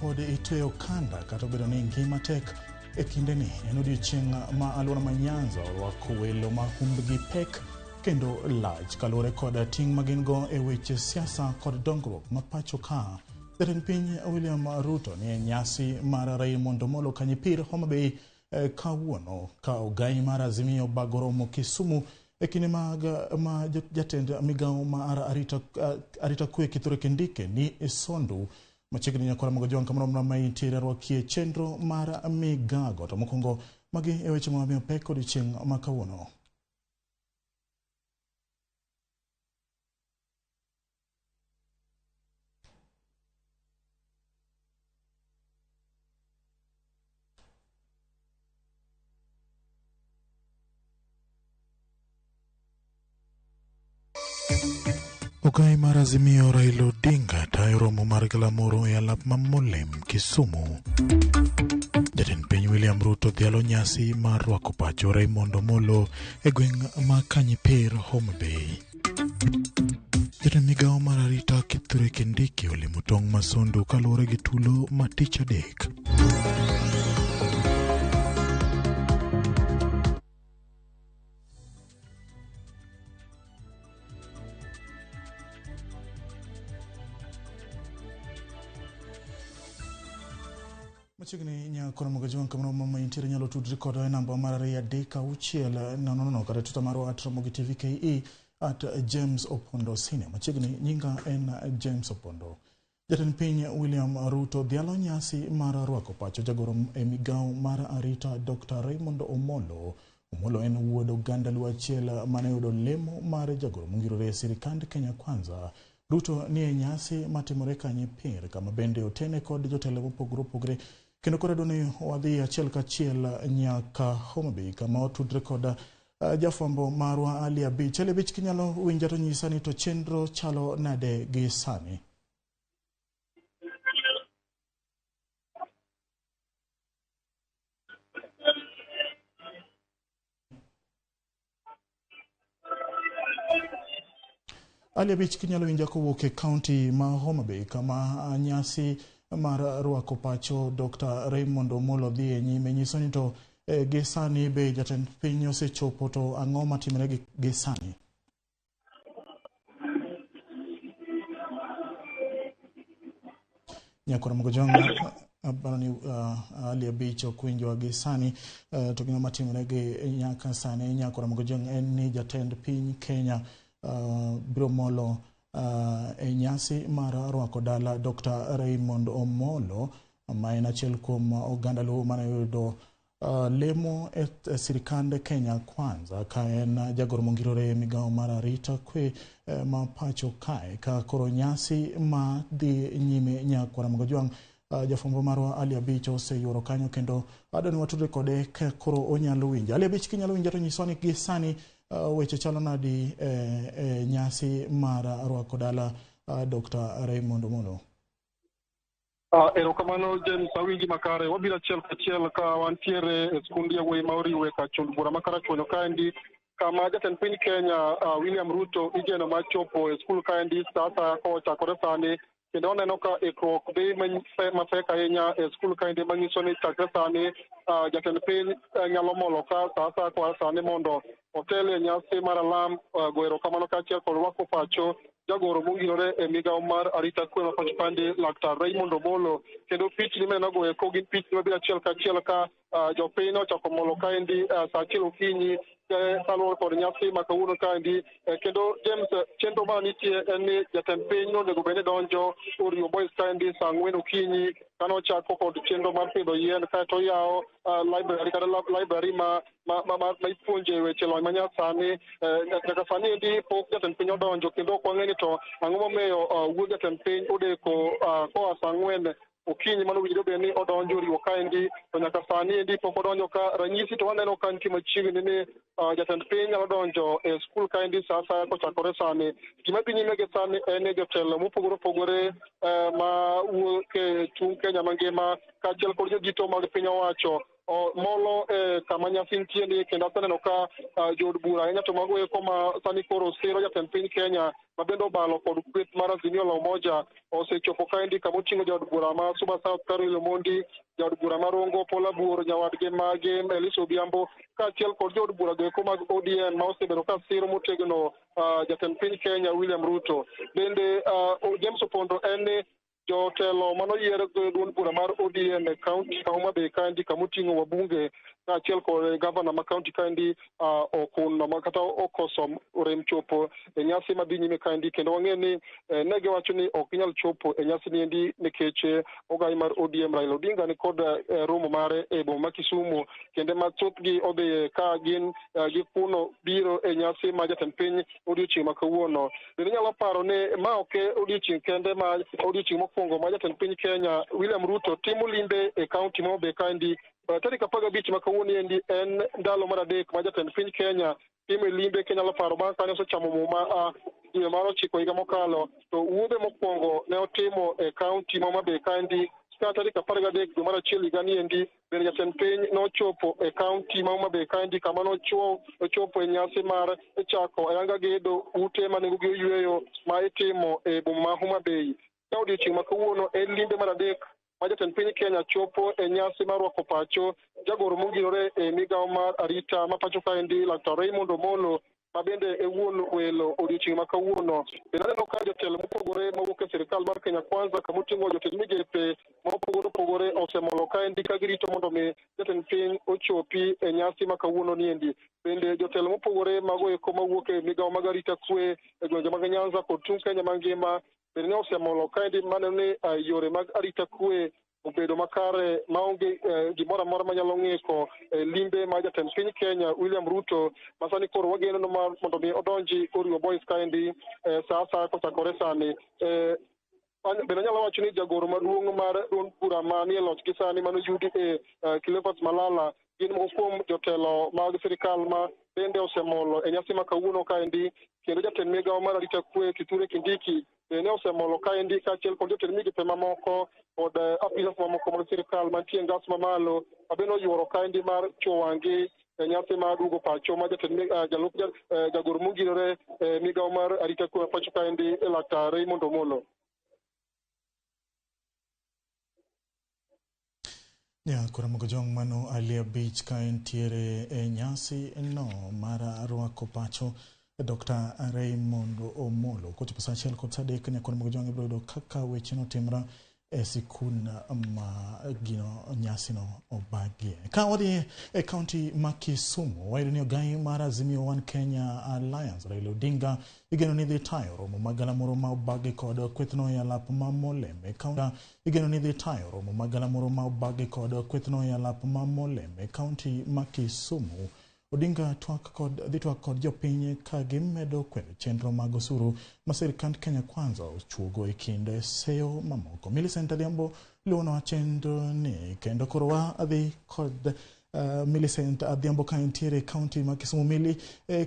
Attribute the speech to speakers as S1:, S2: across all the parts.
S1: pod itweyo kanda kata obedo ni ngima tek e kindeni. En odiechieng' ma alwora ma Nyanza orwako welo ma humbgi pek kendo lach kaluwore kod ting' ma gin go e weche siasa kod dongruok ma pacho ka. Jatend piny William Ruto ni e nyasi mar Ramogi Omolo Kanyipir Homa Bay kawuono ka ogai mar Azimio bagoromo Kisumu e kinde ma jatend Migago mar arita kwe Kithure Kindiki ni Sondu machiegni nyakora mogo jwanka mromna ma intiere rwakie chenro mar Migago. To mokwongo magi e weche mamiyo pek odiechieng' ma kawuono. Ogai mar Azimio Raila Odinga tayo romo mar galamoro e alap mamolem Kisumu. Jatend piny William Ruto dhialo nyasi mar rwako pacho Ramogi Omolo e gweng' ma Kanyipir Homa Bay. Jatend Migago mar arita Kithure Kindiki olimo tong' ma Sondu kaluwore gi tulo ma tich adek. Machiegni nyakora mogo jwanka mromna ma intiere nyalo tudri kod namba mar 306 kata tuta marwa @Ramogi TVKE @James Opondo Senior. Machiegni nyinga en James Opondo. Jatend piny William Ruto dhialo nyasi mar rwako pacho jagoro e Migago mar arita Dr. Ramogi Omolo. Omolo en wuod oganda luo achiel mane yudo lemo mar jagoro mongirore e sirikand Kenya Kwanza. Ruto ni e nyasi matimore Kanyipir kama bende otene kod jotelo mopogore opogore. Kendo kora doni wadhi achiel kachiel nyaka Homa Bay kama otudre kod jafwambo marwa Ali Abich. Ali Abich, kinyalo winja to nyisa ni to chenro chalo nade gi sani? Ali Abich, kinyalo winja kowuok e kaunti ma Homa Bay kama nyasi mar rwako pacho Dr. Ramogi Omolo dhi e nyime, nyiso ni to gi sani be jatend piny osechopo, to ang'o matimore gi sani? Nyakora mogo jwanka barani Ali Abich okwinjwa gi sani, to gino matimore gi nyaka sani nyakora mogo jwanka en ni jatend piny Kenya biro molo e nyasi mar rwako dala Dr. Ramogi Omolo ma en achiel kuom oganda luo mane yudo lemo e sirikand Kenya Kwanza ka en jagoro mongirore e Migago mar arita kwe ma pacho kae ka koro nyasi ma dhi nyime nyakora mogo jwang'. Jafwambo marwa Ali Abich oseyuoro kanyo kendo adoni watudre kode ka koro onyalo winja. Ali Abich, kinyalo winja to nyiswa ni gi sani weche chalo nadi nyasi mar rwako dala Dr. Ramogi Omolo?
S2: Erokamano James, awinji makare. Wabiro achiel kachiel ka wantiere e skund yawuoyi ma oriwe ka chund bura makarachuonyo kaendi kama jatend piny Kenya William Ruto igeno mar chopo e skul kaendi sasa kochakore sani, kendo oneno ka ikruok dhi mapek ahinya e skul kaendi manyiso ni chakre sani jatend piny nyalo molo ka sasa kwa sani mondo otel e nyasi mar alam go erokamano kaachiel kod rwako pacho jagoro mongirore e Migago mar arita kwe ma pacho kaendi Dr. Ramogi Omolo. Kendo pichni mineno go eko gin pichni mabiro achiel kachiel ka jopiny ochako molo kaendi sa achiel okinyi kaluwore kod nyasi ma kawuono kaendi. Kendo James, chenro ma nitie en ni jatend piny onego bed ni donjo Orio Boys kaendi sa 4 okinyi kano ochako kod chenro mar pidho yien, kaeto oyawo library kata library ma ipuonje weche lony manyasani. Nyaka sani endi pok jatend piny odonjo, kendo ok wang'e ni to ang'o momiyo wuod jatend piny odeko koa sa 4 okinyi mano winjore bed ni odonjo oriwo kaendi, to nyaka sani endi pok odonjo ka. Ranyisi to waneno ka nitie machiegni ni jatend piny nyalo donjo e skul kaendi sa asaya kochakore sani. Gima dhi nyime gi sani en ni jotelo mopogore opogore ma wuok e tung Kenya mangima kaachiel kod jodito mag piny owacho molo kama nyasin tieni kendo saneno ka jod bura ahinya to mago eko ma sani koro siro jatend piny Kenya mabendo balo kod kweth mar Azimio la Umoja osechopo kaendi kama oting'o jod bura ma Suba South Carol Omondi, jod bura ma Rongo Pola Buor, nyawadgi mage Eliso Biambo kaachiel kod jod bura eko mag ODM ma osebedo ka siro motegno jatend piny Kenya William Ruto. Bende James Opondo en ni jotelo manoyier go duond bura mar ODM e kaunti ma Homa Bay kaendi kama oting'o wabunge kaachiel kod gavana ma kaunti kaendi okuno kata okoso rem chopo e nyasi madhi nyime kaendi, kendo wang'e ni ne giwacho ni ok ginyal chopo e nyasi niendi nikech ogai mar ODM Raila Odinga ni kod romo mare e boma ma Kisumu, kendo mathothgi odhi ka gin gikuno biro e nyasi ma jatend piny odiochieng' ma kawuono. Bende nyalo paro ni ma ok odiochieng' kende ma odiochieng' mokwongo ma jatend piny Kenya William Ruto timo limbe e kaunti ma Homa Bay kaendi. Tarik 15 ma kawuono endi en ndalo mar adek ma jatend piny Kenya timo limbe ke nyalo paro bang' kane osechamo muma dwe mar 9 higa mokalo, to wuodhe mokwongo ne otimo e kaunti ma Homa Bay kaendi ka tarik 13 dwe mar achiel higa ni endi. Bende jatend piny nochopo e kaunti ma Homa Bay kaendi kama nochopo e nyasi mar chako ayanga gedo ute ma nengogi oyueyo ma itimo e boma ma Homa Bay. Ka odiochieng' ma kawuono en limbe mar adek ma jatend piny Kenya chopo e nyasi mar rwako pacho jagoro mogirore e migawo mar arita ma pacho kaendi Dr. Raymond Omolo ma bende e wuon welo odiochieng' ma kawuono. Bende aneno ka jotelo mopogore mawuok e sirikal mar Kenya Kwanza kama oting'o jotend migepe ma opogore osemolo kaendi ka girito mondo mi jatend piny ochopi e nyasi ma kawuono niendi. Bende jotelo mopogore mago eko mawuok e migawo mag arita kwe e gwenge mag Nyanza kod tung' Kenya mangima bende ne osemolo kaendi maneno ni yore mag arita kwe obedo makare maonge gimoro amora manyalo ng'iko limbe ma jatend piny Kenya William Ruto ma sani koro wageno mondo mi odonji Orio Boys kaendi sa kochakore sani. Bende nyalo wacho ni jagoro maduong' mar duond bura manie loch gi sani manoyudi e Cleophas Malala gin moko kuom jotelo mag sirikal ma bende osemolo e nyasi ma kawuono kaendi, kendo jatend migawo mar arita kwe Kithure Kindiki ne osemolo kaendi kaachiel kod jotend migepe mamoko kod apisas mamoko mag sirikal mantie ngas mamalo mabende oyuoro kaendi mar chuo wang'i e nyasi mar duogo pacho ma jalup jagoro mogirore migawo mar arita kwe pacho kaendi Dr. Raymond Omolo.
S1: Ramogi jong mano alia beach ka entiere e nyasi no mar rwako pacho Dr. Raymond Omolo. Kochopo sa achiel kod sa adek nyako Ramogi jong ibiro yudo kaka weche notimre e sikun ma gino nyasi no obagie. Ka wadhi e kaunti ma Kisumu, wayudo ni ogai mar Azimio One Kenya Alliance Raila Odinga igeno ni dhi tayo romo magalamoro ma obagi kod kwethno e alap ma Moleme. Kaunti igeno ni dhi tayo romo magalamoro ma obagi kod kwethno e alap ma Moleme. Kaunti ma Kisumu Odinga dhi twak kod jopiny ka gimedo kwedo chenro mag osuru ma sirikand Kenya Kwanza ochuogo e kind seyo mamoko. Millicent Adhiambo luono chenro ni kendo koro wadhi kod Millicent Adhiambo ka entiere kaunti ma Kisumu. Mili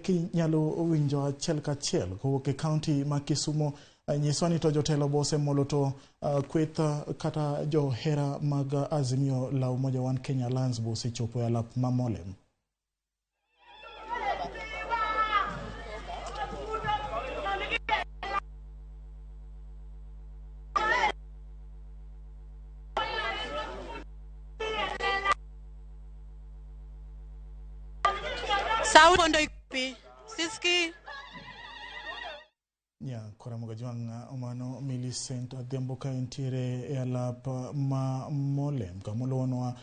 S1: kinyalo winjo achiel kachiel kowuok e kaunti ma Kisumu nyiso ni to jotelo bosemolo to kweth kata johera mag Azimio la Umoja One Kenya Alliance bosechopo e alap ma Moleme.
S3: Siski
S1: Ramogi jong omano Millicent Adhiambo ka entiere e alap ma Moleme kamoluonwa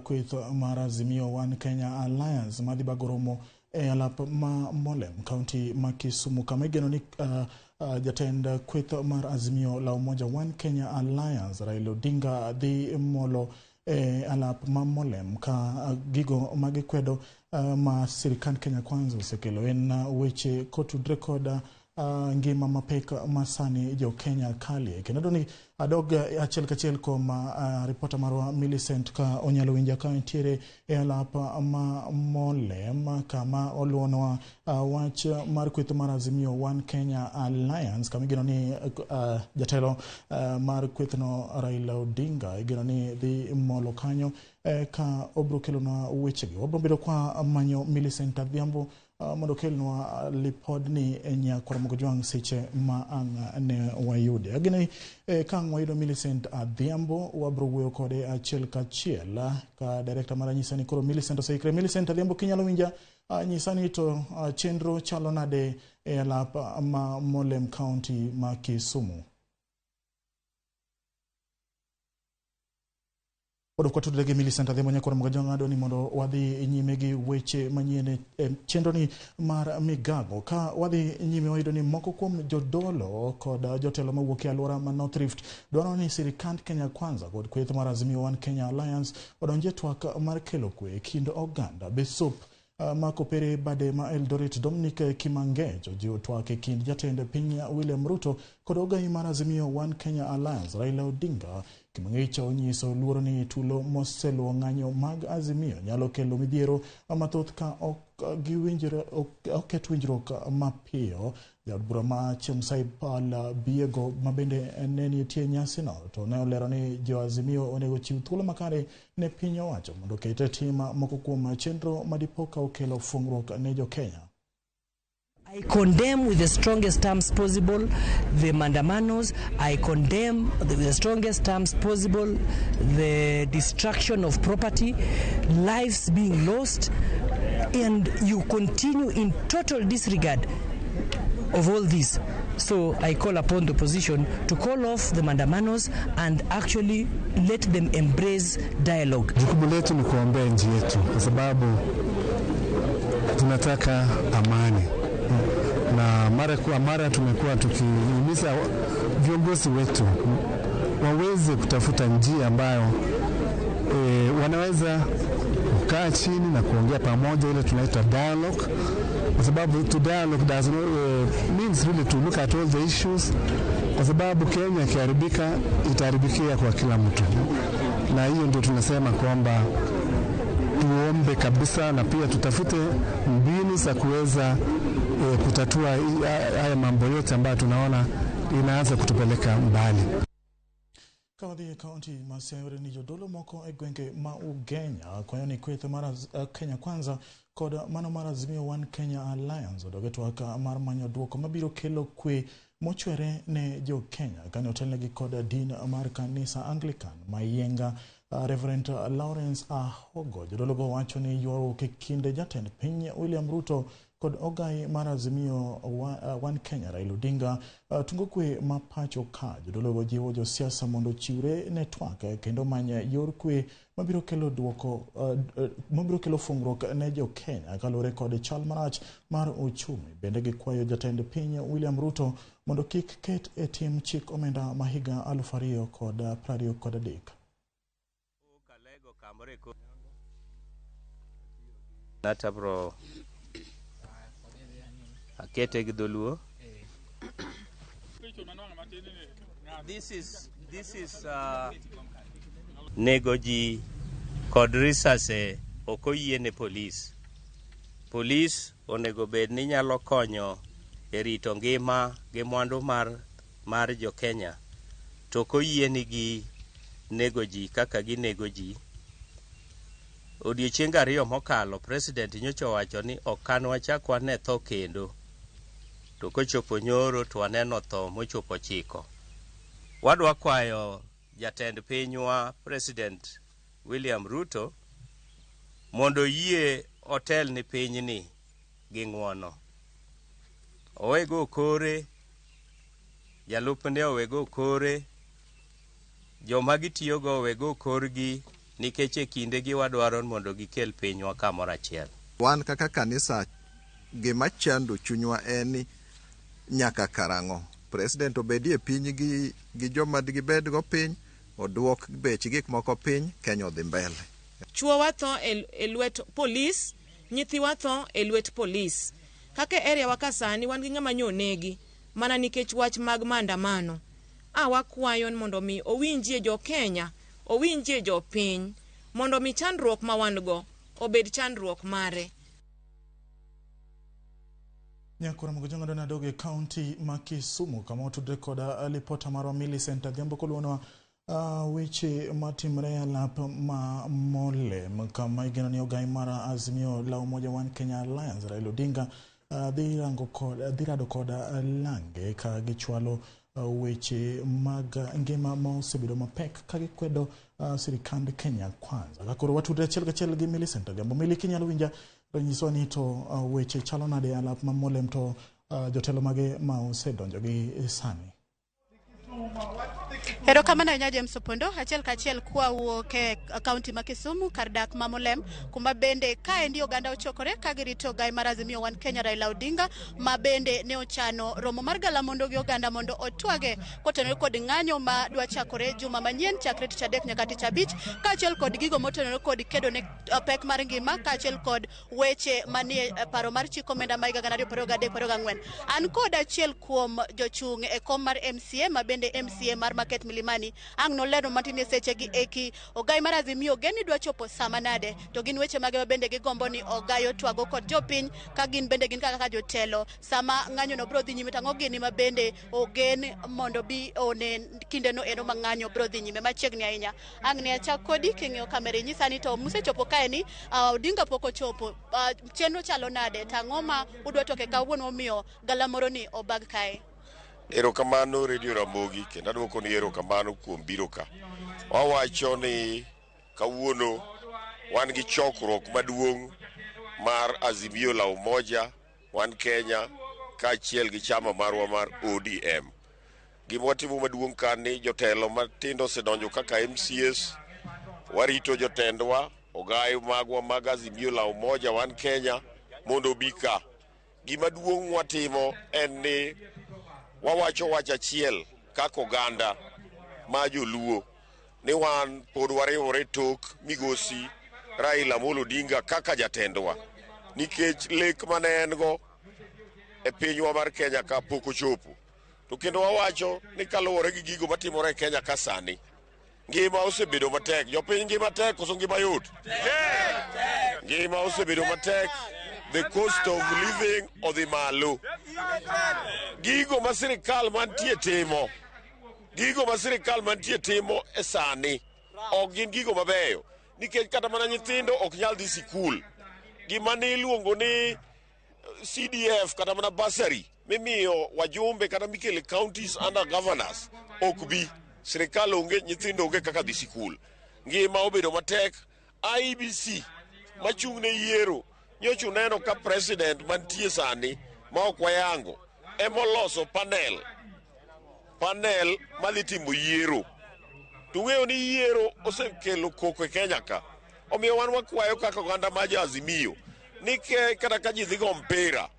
S1: kweth mar Azimio One Kenya Alliance madhi bagoromo e alap ma Moleme kaunti ma Kisumu kama igeno ni jatend kweth mar Azimio la Umoja One Kenya Alliance Raila Odinga dhi molo e alap ma Moleme ka gigo magikwedo ma sirikand Kenya Kwanza osekelo en weche kotudre kod ngima mapek masani jo Kenya kali. Kendo ni adog achiel kachiel kuom reporter marwa Millicent ka onyalo winja ka nitiere e alapa ma molem kama oluonwa wach mar kweth mar Azimio One Kenya Alliance kama igeno ni jatelo mar kwethno Raila Odinga igeno ni dhi molo kanyo ka obro kelona wechegi. Wabro bedo kwa manyo Millicent Adhiambo mondo kelnwa lipodni nyakora Mogojwang seche ma ang' ne wayude. Agene kang' wayudo Millicent Adhiambo wabro wuoyo kode achiel kachiel ka director mar nyisani koro Millicent oseikre. Millicent Adhiambo kinyalo winja nyisani to chenro chalo nade e alapa ma Molem County ma Kisumu. Odo kwa tudege Millicent Adhiambo nyakora Mogojwang ado ni mondo wadhi nyime gi weche manyien chenro ni mar Migago ka wadhi nyime wayudo ni moko kuom jodolo kod jotelo mawuok e alwora ma North Rift dwaro ni sirikand Kenya Kwanza kod kweth mar Azimio One Kenya Alliance odonje twak mar kelo kwe kind oganda Besup Makopere bade ma Eldoret Dominic Kimangejo ojiwo twak e kind jatend piny William Ruto kod ogai mar Azimio One Kenya Alliance Raila Odinga. Kimangejo onyiso luoro ni tulo moseluwo ng'anyo mag Azimio nyalo kelo midhiero mathoth ka oket winjruok mapiyo. Jaod bura ma Chemsai Pal Biego mabende ne nitie nyasino to ne olero ni jo Azimio onego chiw thuolo makare ne piny owacho mondo oket tim moko kuom chenro madipo ka okelo fungruok ne jo Kenya.
S3: I condemn with the strongest terms possible the mandamanos. I condemn with the strongest terms possible the destruction of property, lives being lost, and you continue in total disregard of all this. So I call upon the opposition to call off the mandamanos and actually let them embrace dialogue.
S4: Jukumu letu ni kuombea nchi yetu kwa sababu tunataka amani. Na mara tumekuwa tukihimiza viongozi wetu waweze kutafuta njia ambayo wanaweza kukaa chini na kuongea pamoja, ile tunaita dialogue, kwa sababu to dialogue does not means really to look at all the issues, kwa sababu Kenya ikiharibika itaharibikia kwa kila mtu. Na hiyo ndio tunasema kwamba tuombe kabisa na pia tutafute mbinu za kuweza kutatua haya mambo yote ambayo tunaona inaanza kutupeleka mbali.
S1: Kawadhi County Masewere ni jodolo moko e gwenge ma Ugenya kwayo ni kweth mar Kenya Kwanza kod mano mar Azimio One Kenya Alliance odoge twak mar manyo duoko mabiro kelo kwe mochwere ne jo Kenya kane otelnegi kod din mar kanisa Anglican Mayenga. Reverend Lawrence Ahogo jodologo wacho ni ywaruok e kinde jatend piny William Ruto kod ogai mar Azimio One Kenya Raila Odinga tungo kwe ma pacho ka. Jodologo jiwo jo siasa mondo chiwre ne twak kendo manya yor kwe mabiro kelo duoko mabiro kelo fungruok ne jo Kenya kalore kod chal marach mar uchumi. Bende gikwayo jatend piny William Ruto mondo kik ket e tim chik omenda mahiga 2023.
S5: Natabro akete gidoluo. This is negoji kod risase okoyiene police onego bed ni nyalo konyo e rito ngima gi mwandu mar jo Kenya to koyieni gi negoji kaka gi negoji. Odiochieng' ariyo mokalo president nyocha owacho ni okan wachak wane tho kendo, to kochopo nyoro to waneno tho mochopo chiko. Wadwa kwayo jatend pinywa President William Ruto mondo yie hotel ni pinyni gi ng'wono, owego kore jalupne, owego kore joma gitiyogo, owego korgi nikech e kinde gi wadwaro mondo gikel pinywa kamoro achiel.
S6: Wan kaka kanisa gima chando chunywa en nyaka karang'o president obedie piny gi joma digibed go piny oduok bech gik moko piny, Kenya odhi mbele.
S7: Chuo watho e lwet polis, nyithi watho e lwet polis. Kaka area wakasani wan gi ng'ama nyonegi mana nikech wach mag maandamano. Awakwayo mondo mi owinjie jo Kenya, owinjie jo piny, mondo mi chandruok ma wan go obed chandruok mare.
S1: Nyakura mgojonga dona doge county Kisumu kama otudre koda lipota marwa Millicent Adhiambo koluonwa weche matimre alap ma mole kama igeno ni ogai mara Azimio la Umoja One Kenya Alliance Raila Odinga dhi rado koda lange ka gichwalo weche mag ngima ma osebedo mapek ka gikwedo sirikand Kenya Kwanza. Kakoro watudre achiel kachiel gi Millicent Adhiambo. Mili kinyalo winja ranyiso ni to weche chalo nade alap ma mole to jotelo mage ma osedonjo gi sani.
S8: Ero kamano nya James Opondo achiel kachiel kwa wuok e kaunti ma Kisumu kardak mamolem kuma bende kae ndi oganda ochokore ka girito gai mar Azimio One Kenya Raila Odinga ma bende ne ochano romo mar galamondo gi oganda mondo otwage kotenore kod ng'anyo ma dwa chakore juma manyien chakre tich adek nyaka tich abich ka achiel kod gigo motenore kod kedo ne pek mar ngima ka achiel kod weche manie paro mar chiko menda ma higa 2023-24. An kod achiel kuom jochung' e kom mar MCA ma bende MCA mar Market Milimani ang'no lero matine seche gi eki ogai mar Azimio geni dwa chopo sama nade to gin weche mage bende gigombo ni ogayo twago kod jopiny ka gin bende gin kaka jotelo sama ng'anyo no bro dhi nyime tango gini ma bende ogen mondo bi one kinde no eno mang'anyo bro dhi nyime machiegni ahinya. Ang'ne achak kodi king'eyo kamera nyisa ni to musechopo kae ni Odinga poko chopo chenro chalo nade tango ma udwa toke kawuono omiyo galamoro ni obag kae.
S9: Erokamano Radio Ramogi kendo adwoko ni erokamano kuom biro ka. Wawacho ni kawuono wan gi chokruok maduong' mar Azimio la Umoja One Kenya kaachiel gi chama marwa mar ODM. Gima watimo maduong' kani jotelo matindo osedonjo kaka MCS, warito jotendwa ogayo magwa mag Azimio la Umoja One Kenya mondo bika. Gima duong' watimo en ni wawacho wach achiel kaka oganda ma joluo ni wan pod wariwore tok migosi Raila Amolo Odinga kaka jatendwa nikech lek mane en go e pinywa mar Kenya ka pok ochopo. To kendo wawacho ni kaluwore gi gigo matimore e Kenya ka sani ngima osebedo matek. Jopiny ngima tek koso ngima yot? Ngima osebedo matek. The cost of living odhi malo. Gigo ma sirikal mantie timo e sani ok gin gigo mabeyo nikech kata mana nyithindo ok nyal dhi sikul. Gima ni iluongo ni CDF kata mana bursary mimiyo wajumbe kata mikele counties under governors ok bi. Sirikal onge, nyithindo onge kaka dhi sikul. Ngima obedo matek. IBC machung' ne yiero nyocha uneno ka president mantie sani ma ok wayango emoloso panel madhi timo yiero. Tung'eyo ni yiero osekelo koko e Kenya ka. Omiyo wan wakwayo kaka oganda ma Azimio ni kata ka ji dhi go mpira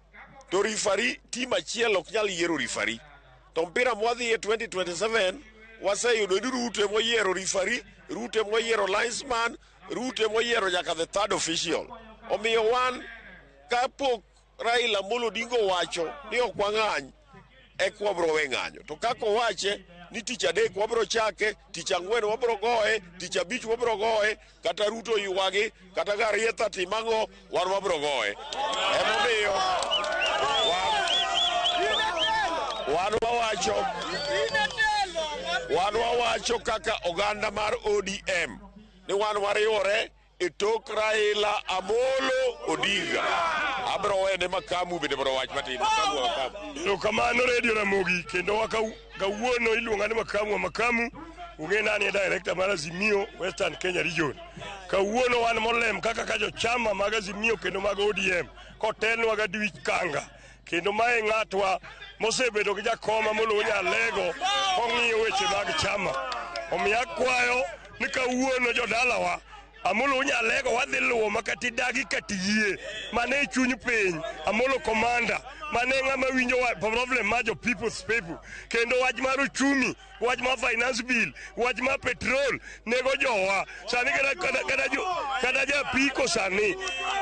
S9: to rifari tim achiel ok nyal yiero rifari. To mpira mwadhi e 2027 waseyudo ni Ruto moyiero rifari, Ruto moyiero linesman, Ruto moyiero nyaka the third official. Omiyo wan kapok Raila Amolo Odinga wacho ni ok wang'any ek wabro we ng'anyo. To kako wache ni tich adek wabro chake, tich ang'wen wabro goye, tich abich wabro goye, kata Ruto ywagi, kata Garietha timango wan wabro goye. Emomiyo wan wawacho kaka oganda mar ODM ni wan wariwore e tok Raila Amolo Odinga. Abro wene makamu bende bro wach matin.
S10: Erokamano Radio Ramogi kendo kawuono iluonga ni makamu ung'e nani e director mar Azimio Western Kenya Region. Kawuono wan molem kaka ka chama mag Azimio kendo mag ODM kotelnwa ga Dwich Kanga kendo mae ng'atwa mosebedo gi jakoma moluwo Nyalego kong'iyo weche mag chama. Omiyo akwayo ni kawuono jodalawa Amolo Nyalego wadhi luwo makati dagi katiyie mane chuny piny Amolo komanda mane ng'ama winjo problem ma jo people's people kendo wach mar uchumi, wach mar finance bill, wach mar petrol nego jowa sani kada ja piko sani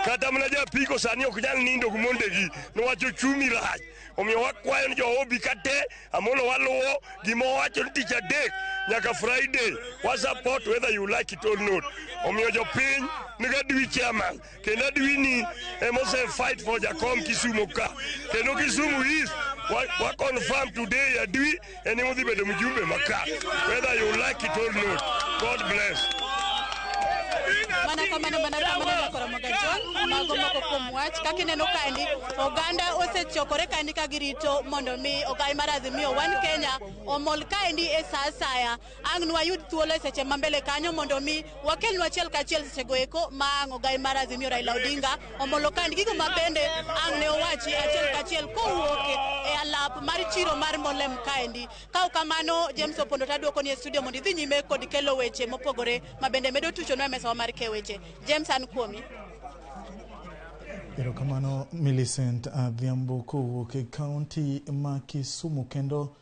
S10: kata mana japiko sani ok nyal nindo gumondegi nowacho chumi rach. Omiyo wakwayo ni jo-obi kate amono waluwo gimowacho ni tich adek nyaka Friday wa support whether you like it or not. Omiyo jopiny niga dwi chairman kendo dwi ni emose fight for Jakom Kisumu ka kendo Kisumu East wa confirm today adwi eni mudhi bedo mjumbe maka whether you like it or not. God bless.
S8: Mana Ramogi John mago moko kuom wach kaka ineno kandi oganda osechokore kandi ka girito mondo mi ogai mar Azimio One Kenya omol kandi e saa asaya ang' wayud thuolo e seche mambele kanyo mondo mi wakelnwa achiel kachiel seche goeko ma ang' ogai mar Azimio Raila Odinga omolo kandi gigo mabende ang' ne owachi achiel kachiel kowuok e alap mar chiro mar Molem kandi. Ka kamano James Opondo taduoko ni e studio mondo idhi nyime kod kelo weche mopogore mabende medo tuchonwa e mesa mar keweche. James an kuomi.
S1: Erokamano Millicent Adhiambo kowuok e kaunti ma Kisumu kendo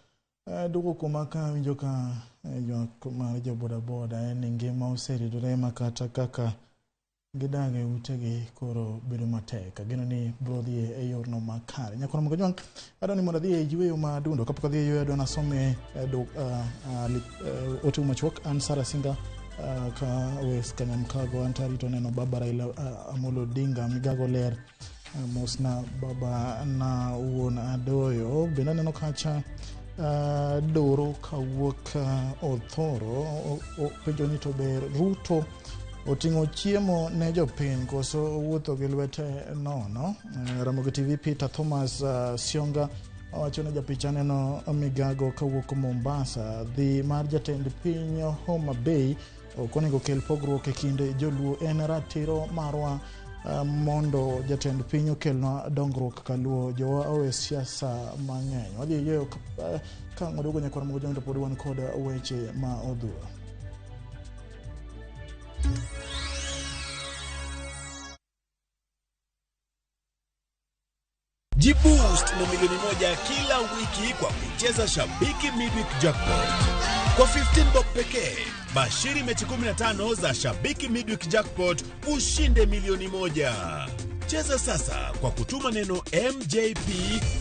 S1: duoko kuma ka winjo ka ywak mar jo bodaboda en ngima oseridore makata kaka gidage utegi koro bedo matek. Ageno ni bro dhi e yorno makare. Nyakoro Ramogi John adoni mondo dhi e yweyo madundo kapok dhi e yweyo adona some ote machuok an Sara Singa ka wes Kanyamkago antarito neno baba Raila Amolo Odinga Migago ler mosna baba na wuon Adoyo bende neno kacha doro kawuok Othoro penjo ni to ber Ruto otingo chiemo ne jopiny koso wuotho gi lwete nono. Ramogi TV Peter Thomas Sionga wacho ne japicha neno Migago kawuok Mombasa dhi mar jatend piny Homa Bay okonego kel pogruok e kinde joluo en ratiro marwa mondo jatend piny okelna dongruok kaluo jowa owe siasa mang'eny. Wadhi yeyo ka ngodogo nyakoro Ramogi John to pod wan kod weche ma odhuro.
S11: Jiboost na milioni moja kila wiki kwa kucheza Shabiki Midweek Jackpot. Kwa 15 bob pekee, bashiri mechi 15 za Shabiki Midweek Jackpot ushinde milioni moja. Cheza sasa kwa kutuma neno MJP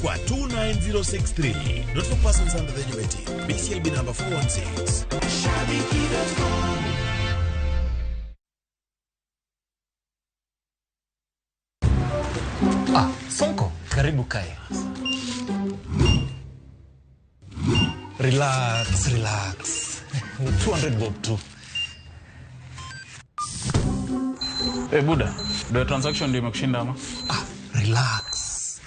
S11: kwa 29063. Not for persons under the age of 18. BCLB number 416. Shabiki.com.
S12: Sonko, karibu kae. Relax. 200 bob tu.
S13: Buda, the transaction ndio imekushinda ama?
S12: Relax.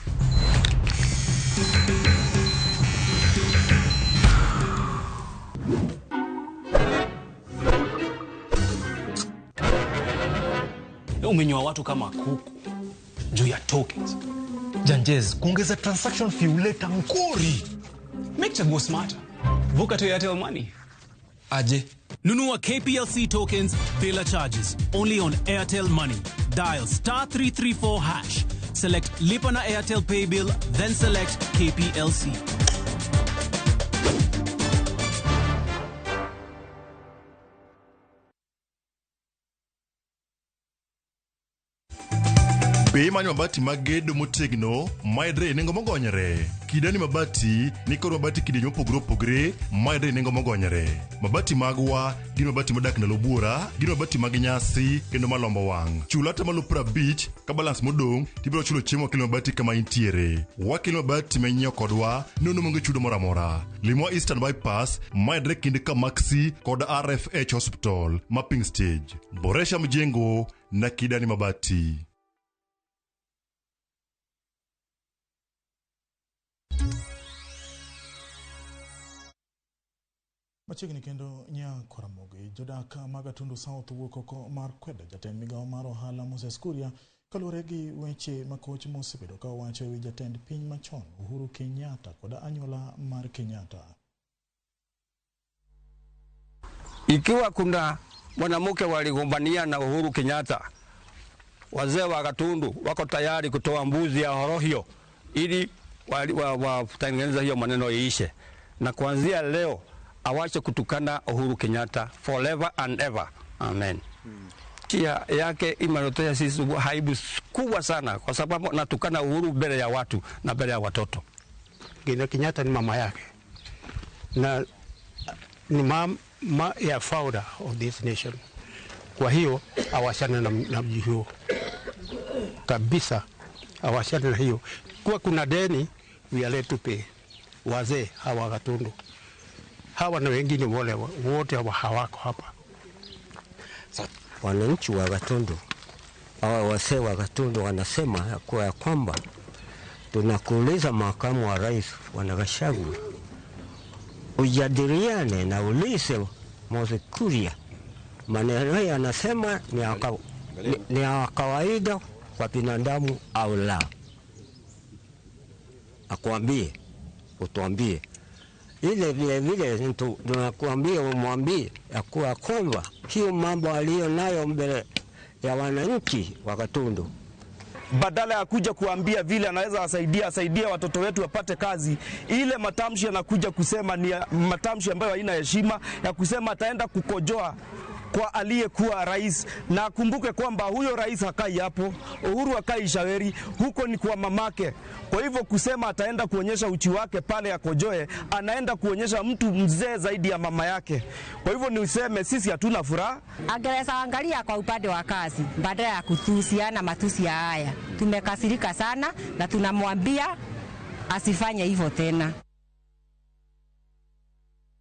S14: Umenywa watu kama kuku juu ya tokens.
S12: Janjez, kuongeza transaction fee uleta mkori.
S14: Make chaguo smarter. Vuka to Airtel Money.
S12: Aje.
S14: Nunua KPLC tokens bila charges. Only on Airtel Money. Dial *334#. Select Lipa na Airtel Pay Bill, then select KPLC.
S15: Be manyo mabati magedo motegno maidre nengo mogonyore. Kidani mabati nikoro mabati kidenyo mopogore maidre nengo mogonyore. Mabati magwa gin mabati modak na lobuora, gin mabati mag nyasi kendo malombo wang'. Chulata malo 50 ka balance modong tibiro chulo chiemo kilo mabati kama intiere. Wakilo mabati menyo kodwa nono monge chudo moramora. Limo Eastern Bypass maidre kinde ka Maxi kod RFH Hospital mapping stage. Boresha mjengo na Kidani mabati.
S1: Machiegni kendo nyako Ramogi jodak magatundu South wuok oko mar kwedo jatend migawo mar ohala Moses Kuria kaluwore gi weche makoch mosebedo ka wacho ewi jatend piny machon Uhuru Kenyatta kod anyuola mar Kenyatta.
S16: Ikiwa kuna mwanamke waligombania na Uhuru Kenyatta, wazee wa Gatundu wako tayari kutoa mbuzi ya horohio ili watengeneza hiyo maneno iishe, na kuanzia leo awache kutukana Uhuru Kenyatta forever and ever. Amen. tia yake imanotea sisi haibu kubwa sana, kwa sababu natukana uhuru mbele ya watu na mbele ya watoto.
S17: Kenyatta ni mama yake na ni mama ya founder of this nation. Kwa hiyo awashane na mji huo kabisa, awashane na hiyo. Kwa kuna deni we are led to pay. Wazee hawa Gatundu hawa na wengine wale wote hawako hapa.
S18: Wananchi wa Gatundu, hawa wazee wa Gatundu wanasema ya kwamba tunakuuliza makamu wa rais Wanagashagwa ujadiliane na ulise Moses Kuria. Maneno yanasema ni ya kawaida kwa binadamu au la. Akwambie, utuambie. Ile vile tunakuambia umwambie ya kuwa kwamba hiyo mambo aliyo nayo mbele ya wananchi wa Gatundu,
S19: badala ya kuja kuambia vile anaweza asaidia watoto wetu wapate kazi, ile matamshi yanakuja kusema ni matamshi ambayo haina heshima, ya kusema ataenda kukojoa kwa aliyekuwa rais. Na kumbuke kwamba huyo rais hakai hapo, Uhuru hakai Shaweri, huko ni kwa mamake. Kwa hivyo kusema ataenda kuonyesha uchi wake pale ya kojoe, anaenda kuonyesha mtu mzee zaidi ya mama yake. Kwa hivyo ni useme sisi hatuna furaha.
S20: Angeweza angalia kwa upande wa kazi badala ya kutusiana matusi ya haya. Tumekasirika sana na tunamwambia asifanye hivyo tena.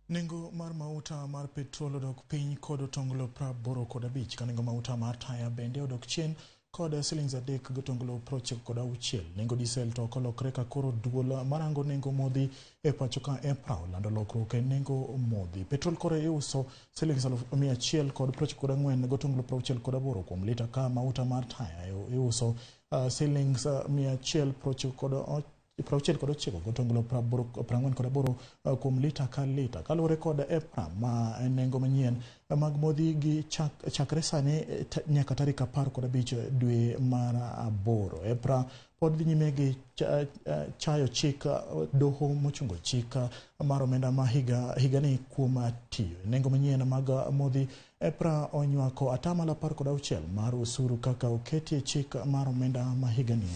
S1: Nengo mar mauta mar petrol odok piny kod otonglo 85 ka nengo mauta mar taya bende odok chien kod silings 3.96. Nengo diesel to kolokre ka koro duol marango nengo modhi e pacho ka April lando lokruok e nengo modhi. Petrol kore iuso silings 100 kod 94 gotonglo 68 kuom lita, ka mauta mar taya iuso silings 100 Prochet kod ochiko gotonglo 48 kuom lita ka lita. Kalure kod EPRA ma nengo manyien mag modhi gi chakre sani nyaka tarik 15 dwe mar 8. EPRA pod dhi nyime gi chayo chik doho mochungo chik mar omenda ma higani kuom tiyo. Nengo manyien mag modhi EPRA onywako atamalo 16 mar usuru kaka oketi chik mar omenda ma higani.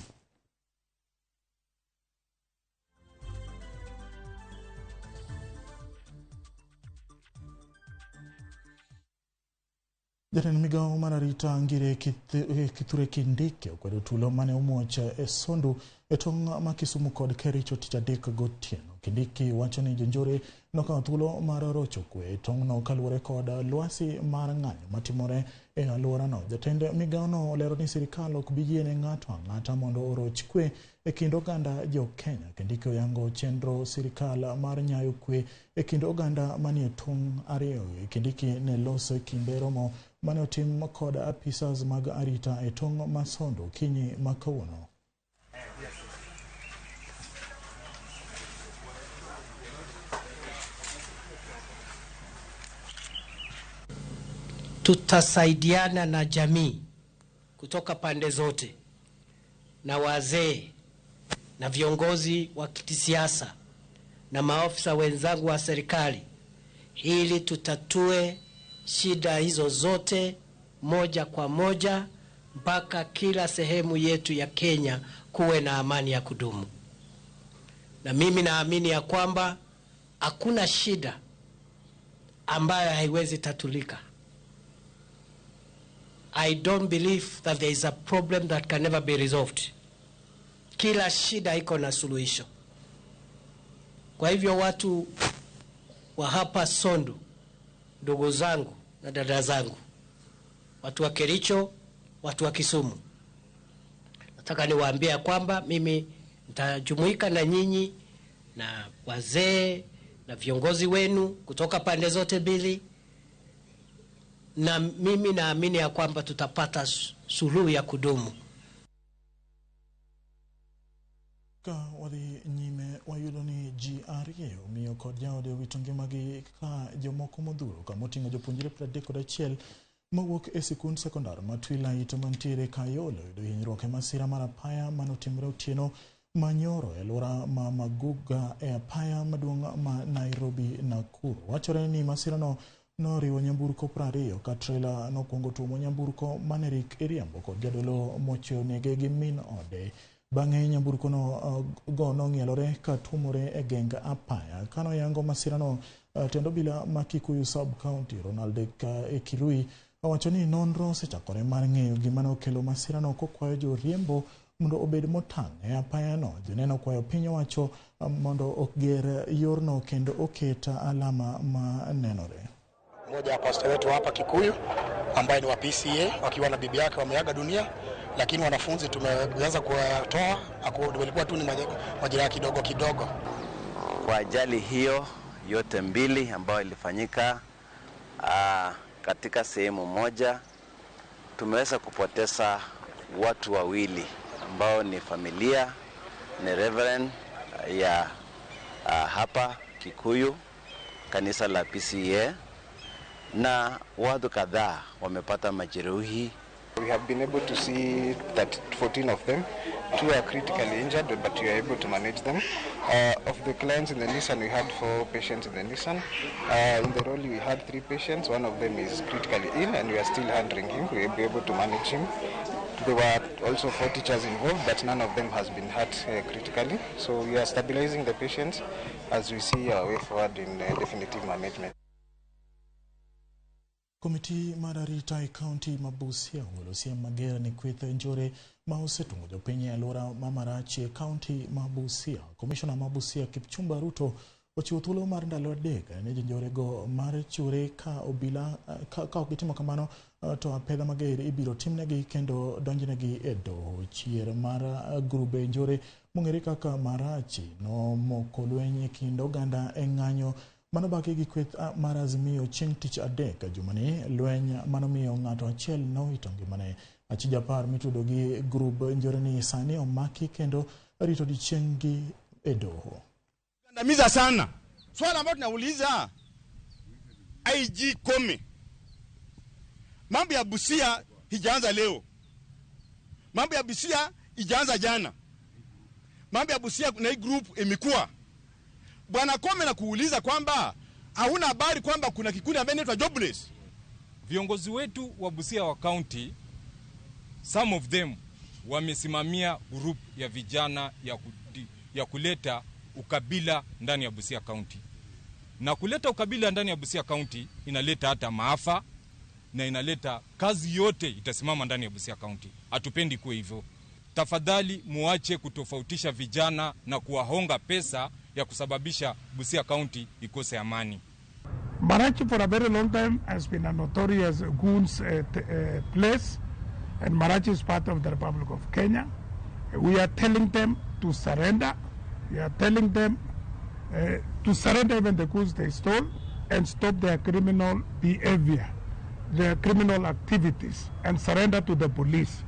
S1: Jatend Migago mar arita Ngire Kithure Kindiki okwedo tulo mane omuoch e Sondu e tong' ma Kisumu kod Kericho tich adek gotieno. Kindiki wacho ni jonjore nokawo thuolo mar rocho kwe e tong'no kaluwore kod lwasi mar ng'anyo matimore e alworano. Jatend migagono olero ni sirikal ok bi yiene ng'ato ang'ata mondo oroch kwe e kind oganda Jo-Kenya. Kindiki oyango chenro sirikal mar nyayo kwe e kind oganda manie tong' ariyo. Kindiki ne loso kinde romo mane otim kod apisas mag arita e tong' ma Sondu kinyi ma kawuono.
S3: Tutasaidiana na jamii kutoka pande zote na wazee na viongozi wa kisiasa na maafisa wenzangu wa serikali ili tutatue shida hizo zote moja kwa moja mpaka kila sehemu yetu ya Kenya kuwe na amani ya kudumu. Na mimi naamini ya kwamba hakuna shida ambayo haiwezi tatulika. I don't believe that there is a problem that can never be resolved. Kila shida iko na suluhisho. Kwa hivyo watu wa hapa Sondu, ndugu zangu na dada zangu, watu wa Kericho, watu wa Kisumu, nataka niwaambie kwamba mimi nitajumuika na nyinyi na wazee na viongozi wenu kutoka pande zote mbili, na mimi naamini ya kwamba tutapata suluhu ya kudumu.
S1: Ka wadhi nyime wayudo ni GRA omiyo kod jaode wito ngimagi ka jomoko modhuro ka moting'o jopuonjre 31 mawuok e sikund sekondar ma Twilight mantiere Kayolo yudo hinyruok e masira mar apaya manotimre otieno manyoro e alwora ma Maguga e apaya maduong' ma Nairobi Nakuru. Wachore ni masirano noriwo nyamburko 20 ka trailer nokwongo tuomo nyamburko manerik iriambo kod jadolo mochweyo nege gi min ode. Bang'e nyamburko go nong'ielore ka tuomore e geng apaya. Kano yango masirano, tend obila ma Kikuyu sub-county Ronald Kirui owacho ni nonro osechakore mar ng'eyo gima nokelo masirano, kokwayo joriembo mondo obed motang' e apayano. Joneno kwayo piny owacho mondo oger yorno kendo oket alama ma nenore.
S21: Mmoja wa pasta wetu hapa Kikuyu ambaye ni wa PCA wakiwa na bibi yake wameaga dunia, lakini wanafunzi tumeweza kuwatoa, walikuwa tu ni majeraha kidogo kidogo.
S22: Kwa ajali hiyo yote mbili ambayo ilifanyika katika sehemu moja, tumeweza kupoteza watu wawili ambao ni familia, ni reverend ya hapa Kikuyu, kanisa la PCA, na watu kadhaa wamepata majeruhi.
S23: We have been able to see that 14 of them, 2 are critically injured, but we are able to manage them. Of the clients in the Nissan, we had 4 patients in the Nissan. In the Rolly, we had 3 patients. One of them is critically ill, and we are still handling him. We will be able to manage him. There were also 4 teachers involved, but none of them has been hurt critically. So we are stabilizing the patients as we see our way forward in definitive management.
S1: Komiti mar arita e kaunti ma Busia ogolo siem mager ni kweth njore ma osetungo jopiny e alwora ma Marach e kaunti ma Busia. Komishona ma Busia Kipchumba Ruto ochiwo thuolo mar ndalo 3 ne jonjorego mar chore ka obila ka okitimo kamano to apedha mager ibiro timnegi kendo donjnegi e doho. Chier mar grube njore mong'ere kaka Marach nomoko lweny e kind oganda e ng'anyo manobaki gi kweth mar Azimio chieng' tich adek jumani. Lweny manomiyo ng'ato achiel nowito ngimane. Achija par mitudo gi grub njoreni sani omaki kendo rito dichieng'gi e doho.
S24: Gandamiza sana. Swala ambalo tunauliza IG Kome. Mambo ya Busia hijaanza leo. Mambo ya Busia hijaanza jana. Mambo ya Busia na hii group imekuwa. Bwana Kome na kuuliza kwamba hauna habari kwamba kuna kikundi ambaye inaitwa jobless.
S25: Viongozi wetu wa Busia wa county, some of them wamesimamia group ya vijana ya kuleta ukabila ndani ya Busia county. Na kuleta ukabila ndani ya Busia county inaleta hata maafa na inaleta kazi yote itasimama ndani ya Busia county. Hatupendi kuwa hivyo. Tafadhali muache kutofautisha vijana na kuwahonga pesa ya kusababisha Busia county ikose amani.
S26: Marachi for a very long time has been a notorious goons place, and Marachi is part of the Republic of Kenya. We are telling them to surrender. We are telling them to surrender even the goods they stole and stop their criminal behavior, their criminal activities, and surrender to the police.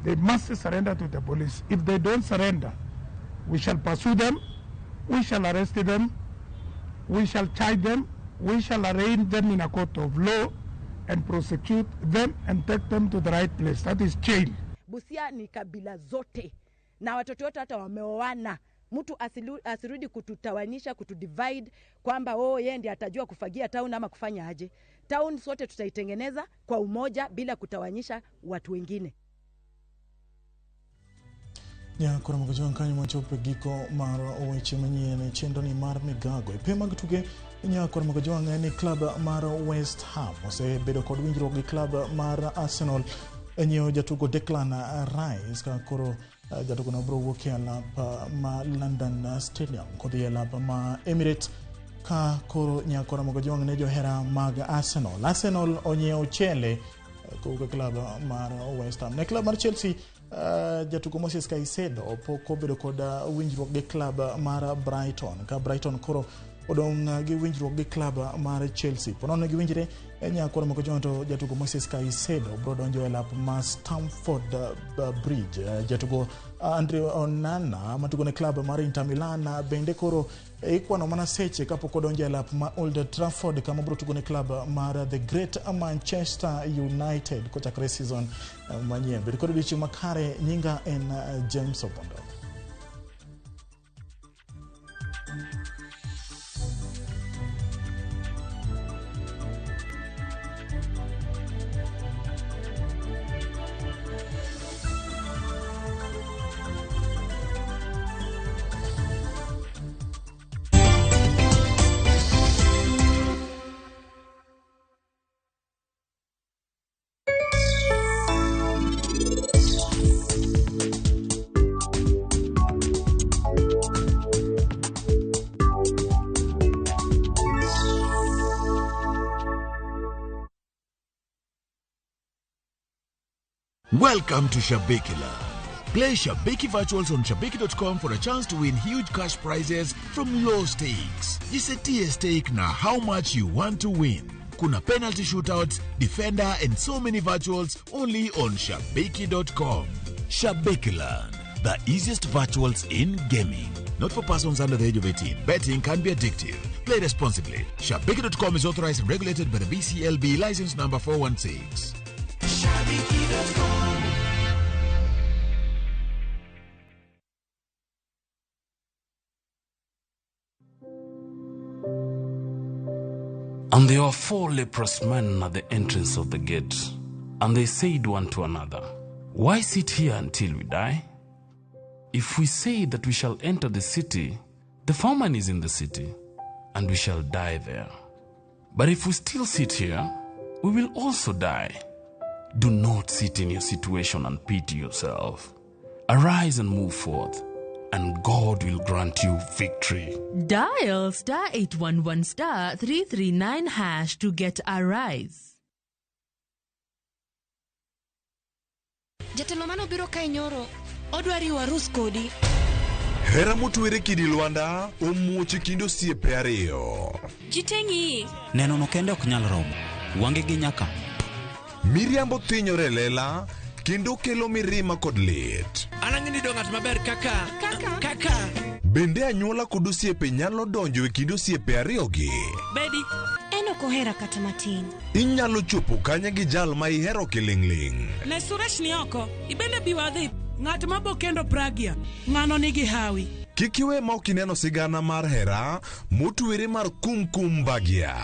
S26: They must surrender to the police. If they don't surrender, we shall pursue them, we shall arrest them, we shall charge them, we shall arraign them in a court of law and prosecute them and take them to the right place. That is jail.
S27: Busia ni kabila zote na watoto wote hata wameoana. Mtu asirudi kututawanisha, kutudivide kwamba yeye ndiye atajua kufagia town ama kufanya aje. Town sote tutaitengeneza kwa umoja bila kutawanyisha watu wengine.
S1: Nyakora magojwan kanyo machope giko mar weche manyien chendo ni mar Migago. Pe mag tuge nyakora magojwan ni club mar West Ham osebedo kod winjruok gi club mar Arsenal enyewo jatugo Declan Rice ka koro jatugo no bro wuok e alap ma London Stadium kodhi e alap ma Emirates ka koro nyakora magojwan ne johera mag Arsenal onyewo chele kowuok e club mar West Ham. Ne club mar Chelsea jatugo Moses Caicedo poko bedo kod winjruok gi club mar Brighton ka Brighton koro odong' gi winjruok gi club mar Chelsea. Ponono gi winjre nyakora moko jonto jatugo Moses Caicedo bro donjo e lap ma Stamford Bridge. Jatugo Andre Onana matugo ne club mar Inter Milan bende koro ikwano mana seche kapok odonjo e lap ma Old Trafford kama bro tugo ne club mar The Great Manchester United kochakre season manyien. Bende koro dichieng' makare nyinga en James Opondo.
S11: Welcome to Shabikila. Play Shabiki Virtuals on Shabiki.com for a chance to win huge cash prizes from low stakes. Jisetie stake na how much you want to win. Kuna penalty shootouts, defender and so many virtuals only on Shabiki.com. Shabikiland, the easiest virtuals in gaming. Not for persons under the age of 18. Betting can be addictive. Play responsibly. Shabiki.com is authorized and regulated by the BCLB license number 416. Shabiki.com.
S2: And there were 4 leprous men at the entrance of the gate, and they said one to another, "Why sit here until we die? If we say that we shall enter the city, the famine is in the city, and we shall die there. But if we still sit here, we will also die. Do not sit in your situation and pity yourself. Arise and move forth, and God will grant you victory."
S4: Dial *811*339# to get Arise.
S5: Jatelo mano biro kae nyoro, odwari warus kodi.
S6: Hera motwere kidi Lwanda omuoche kindo osiepe ariyo.
S5: Jitengi.
S7: Neno no kende ok nyal romo. Wange gi nyaka.
S6: Miriambo thinyore lela kendo kelo mirima kod lit.
S5: Anang'ini dongat maber kaka.
S6: Bende anyuola kod osiepe nyalo donjo e kindo osiepe ariyogi.
S5: Bedi. Eno kohera kata matin.
S6: Inyalo chopo kanya gi jal ma ihero kiling'ling'.
S5: Ne Suresh ni oko, ibende biwadhi. Ng'at mabo kendo Pragya, ng'ano nigi hawi.
S6: Kik iwe ma ok ineno sigana mar hera motwere mar Kumkum Bagya.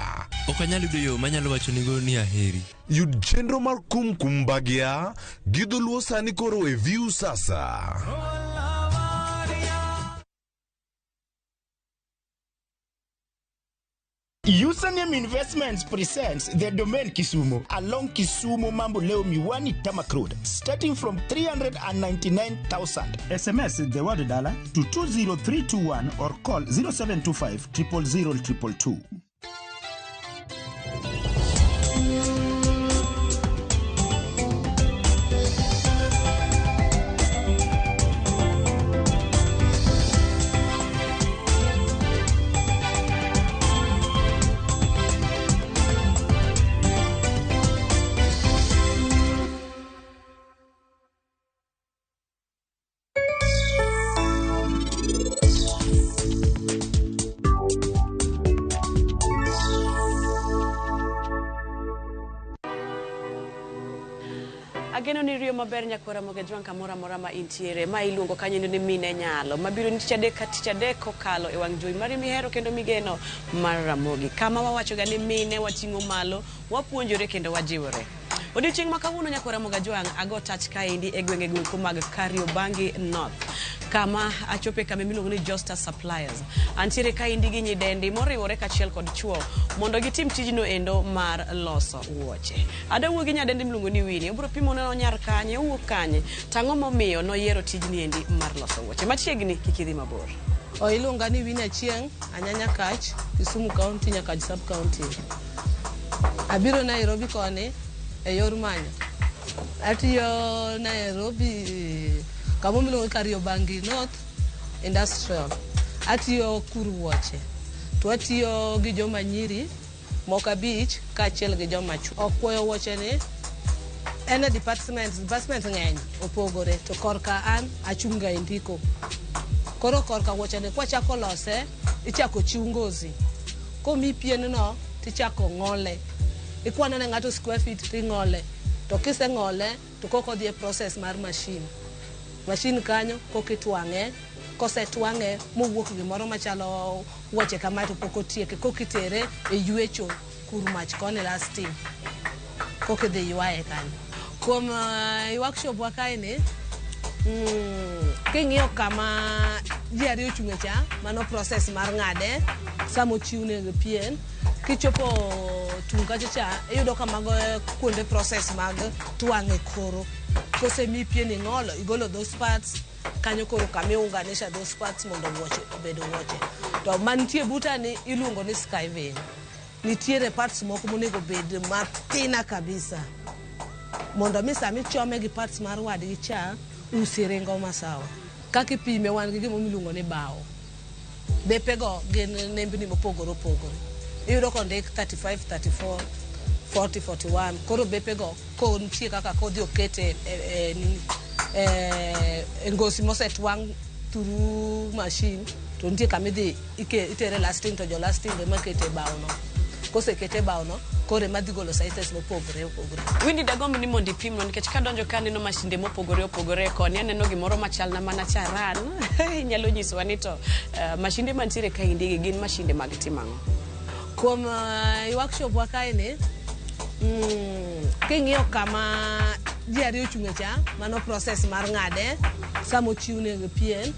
S9: Ok anyal yudo yo manyalo wacho nigo ni aheri.
S6: Yud chenro mar Kumkum Bagya gi dholuo sani koro e View sasa.
S10: Username Investments presents the domain Kisumu along Kisumu Mambo Leo Miwani Tamak Road, starting from 399,000. SMS the word dollar to 20321 or call 0725 000 222.
S28: Ageno ni riyo maber nyakora moge jwan kamora mora ma intiere ma iluongo kanyo ni mine nyalo mabiro ni tich adek kokalo e wang' jowi mari mihero kendo migeno mar Ramogi kama wawacho ga ni mine wating'o malo wapuonjore kendo wajiwore. Odiochieng' ma kawuono nyakora moga jwang' ago touch kaendi e gwenge go mag Kariobangi North kama achope kama miluongo ni Josta Suppliers antiere kaendi gi nyidendi moriwore kachiel kod chuo mondo gitim tijno endo mar loso wuoche. Adawuo gi nyadendi miluongo ni Winnie obro pimo no nyar kanye owuok kanye tang'o momiyo noyiero tijni endi mar loso wuoche machiegni kikidhi mabor.
S29: Iluonga ni Winnie Achieng' anyanya kach Kisumu County nyaka sub county. Abiro Nairobi koni e yor manyo. Atiyo Nairobi kamo miluongo Kariobangi North Industrial. Atiyo kuru wuoche. To atiyo gi joma nyiri Moka Beach kachiel gi joma chuo. Okuoyo wuoche ni ene department ng'eny opogore to korka an achunga indiko. Koro korka wuoche ni kwachako lose ichako chiw ngozi. Komi pien no tichako ng'ole. Ikwane ne ng'ato square feet ting'ole. To kise ng'ole to koko dhi e process mar machine. Machine kanyo koko itwang'e. Kose twang'e mowuok gimoro machalo wuoche kama to koko tieke koko itere e ywecho kuru mach kone lasting. Koko dhi ywaye kanyo. Kuom workshop wa kaini king'iyo kama ji ariyo ochung'e cha mano process mar ng'ade samo chiwne pien kichopo tung kacha cha iyudo ka mago kuonde process mag twang'e koro kose mi pien ing'olo igolo those parts kanyo koro kama iunganisha those parts mondo wuoche obed wuoche. To mantie butani iluongo ni skiving. Nitiere parts moko monego bed matina kabisa mondo mi sami chome gi parts mar wadgi cha usiringo masawa. Kaka ipime wan gi gima miluongo ni bao. Bepego gin nembni mopogore opogore. Iyudo kondik 35, 34, 40, 41. Koro bepego ko nitie kaka kodhi okete ngosi mosetwang' through machine to nitie kamidhi itere lasting to jo lasting ema kete bao no. Kose kete bao no kore madhi golo sizes mopogore opogore.
S28: Windi dagomb ni mondi pimno nikech kadonjo ka neno mashinde mopogore opogore koni aneno gimoro machal na mana charan. Nyalo nyisowa ni to mashinde mantiere ka indigi gin mashinde mag timang'o.
S29: Kuom workshop wa kae ni king'iyo kama ji ariyo ochung'e cha mano process mar ng'ade samo chiwne gi pien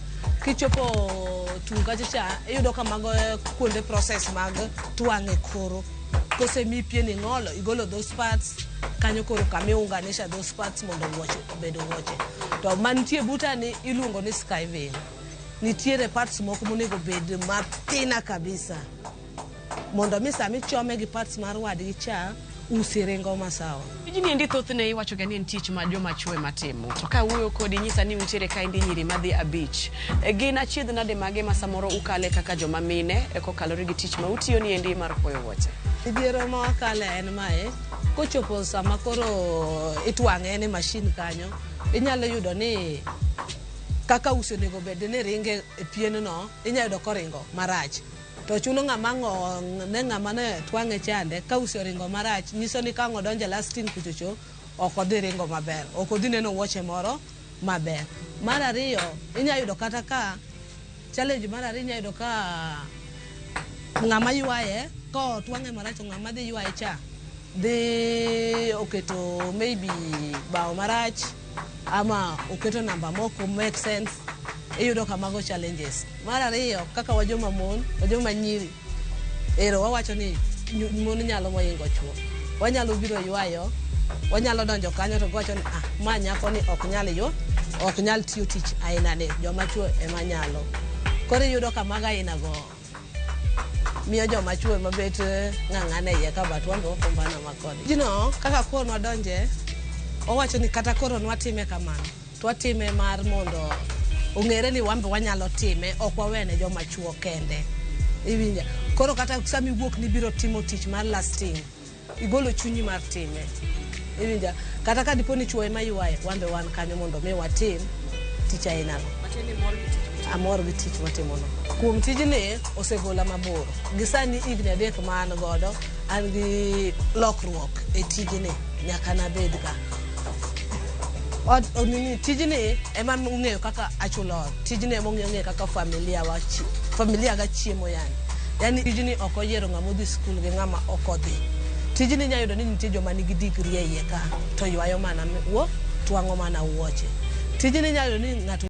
S29: kichopo tung kacha cha iyudo ka mago kuonde process mag twang'e koro kose mi pien ing'olo igolo those parts kanyo koro kama iunganisha those parts mondo wuoche obed wuoche. To mantie buta ni iluongo ni skiving. Nitiere parts moko monego bed matina kabisa mondo mi sami chome gi parts mar wadgi cha usiringo masawa.
S28: Tijni endi thothne iwacho ga ni en tich ma joma chwe matimo. To ka wuoyo kodi nyisa ni untiere ka indi nyiri madhi abich. Gin achiedh nade mage ma samoro ukale kaka joma mine kokalore gi tich ma utiyo ni endi mar koyo wuoche.
S29: Idhiero ma wakale en mae kochopo sama koro itwang'e ne machine kanyo inyalo yudo ni kaka uso nego bed ni ringe e pien no inyalo yudo koringo marach. To chuno ng'ama ne ng'ama ne twang'e chande ka uso ringo marach nyiso ni ka ngodonje lasting kuchocho ok odhi ringo maber, ok odhi neno wuoche moro maber. Mar ariyo inyalo yudo kata ka challenge mar ariyo inyalo yudo ka ng'ama ywaye ko twang'e marach ng'ama dhi ywaye cha dhi oketo maybe bao marach ama oketo namba moko make sense. Iyudo ka mago challenges. Mar ariyo kaka wajoma mon, wajoma nyiri ero wawacho ni mon nyalo moingo chuo. Wanyalo biro ywayo, wanyalo donjo kanyo to wacho ni ma nyako ni ok nyal tiyo tich aina ni joma chuo ema nyalo. Koro iyudo ka maga aina go miyo joma chuo mabet ng'ang'ane iye ka bat wambe wakombana makode. Jino kaka koro wadonje owacho ni kata koro nwatime kamano. Twatime mar mondo ong'ere ni wambe wanyalo time ok wawene joma chuo kende. Iwinja. Koro kata sami wuok ni biro timo tich mar lasting igolo chunyi mar time. Iwinja. Kata ka dipo ni chuo ema ywaye wambe wan kanyo mondo mi watim tich aina no. Amor gi tich matimo no. Kuom tijni osegola mabor. Gisani igni adek ma an godo an gi lokruok e tijni nyaka nabed ka. Tijni ema ung'eyo kaka achulo. Tijni ema ung'eyo kaka familia ga chiemo yani. Yani tijni ok oyiero ng'ama odhi skul gi ng'ama ok odhi. Tijni nyalo yudo ni nitie joma nigi degree e iye ka to ywayo mana twang'o mana wuoche. Tijni nyalo yudo ni ng'ato